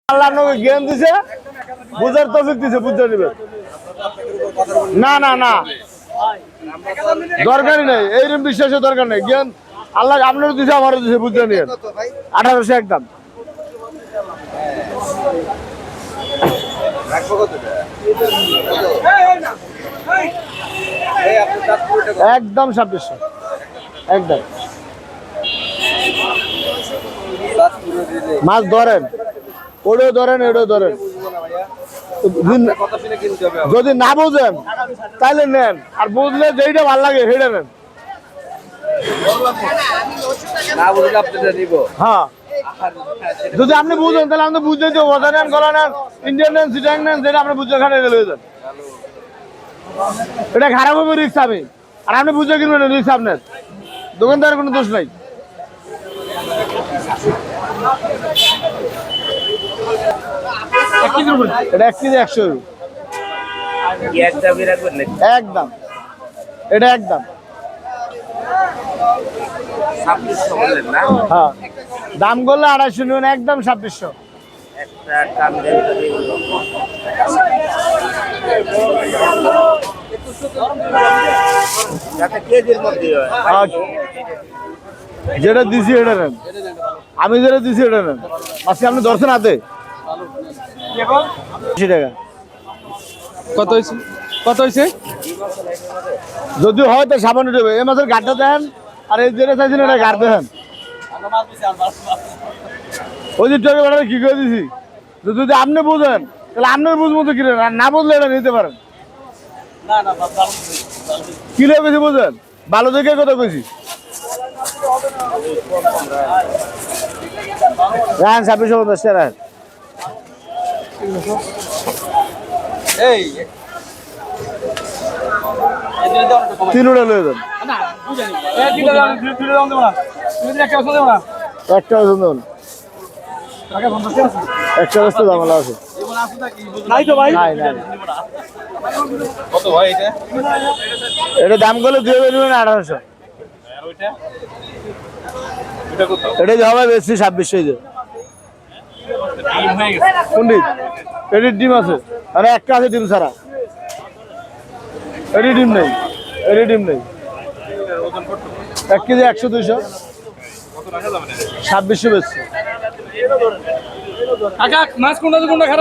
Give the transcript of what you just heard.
আল্লাহ নবী জ্ঞান দিছে, বুঝার তৌফিক দিছে, বুঝতে নিবে। না না না, দরকারই নেই, এইরকম বিশ্বাসের দরকার নেই। জ্ঞান আল্লাহ আপনারও দিছে, আমারও দিছে, বুঝতে নিয়ে 1800 একদম। একদম 2600 একদম। মাছ ধরেন, ওটাও ধরেন, এটাও ধরেন। যদি না বুঝেন তাহলে নেন, আর বুঝলে যেইটা ভালো লাগে সেটা নেন। হ্যাঁ, যদি আপনি বুঝেন তাহলে আপনি বুঝতে দেবো, ওটা নেন, গলা নেন, ইন্ডিয়ান নেন, সিটাং নেন, যেটা আপনি বুঝতে খানে গেলে যান। এটা খারাপ হবে রিক্স আমি, আর আপনি বুঝে কিনবেন রিক্স আপনার, দোকানদারের কোনো দোষ নাই। এটা 1 কেজি 100 একদম। এটা একদম হ্যাঁ, দাম করলে 250 নেবেন, একদম 2600। যেটা দিছি এটা নেন, আমি যেটা দিছি এটা নেন। আজকে আপনি ধরছেন হাতে 80 টাকা। কত হয়েছে? কত হয়েছে? যদি হয় তো সাবান দেবে, এই মাছের গাড়টা দেন, আর এই যেটা চাইছেন এটা গাড় দেন। ওই যে ট্রেনে বাড়াতে কি করে দিছি, যদি আপনি বুঝেন তাহলে আপনার বুঝবো তো কিনে, আর না বুঝলে এটা নিতে পারেন। কিলো বেশি বুঝেন, ভালো দেখে কথা কইছি। 2650 টাকা। তিনটা লয়ে যান, একটা ওজন দেবো না, একটা বস্তু জামালা আছে। এটা দাম করলে 1800। এটা হবে বেশি 2600। পন্ডিত এটির ডিম আছে, আরে একটা আছে ডিম ছাড়া, এটি ডিম নেই, এটি ডিম নেই। 1 কেজি 100 200 2600 বেশি। মাছ কোনটা খারাপ?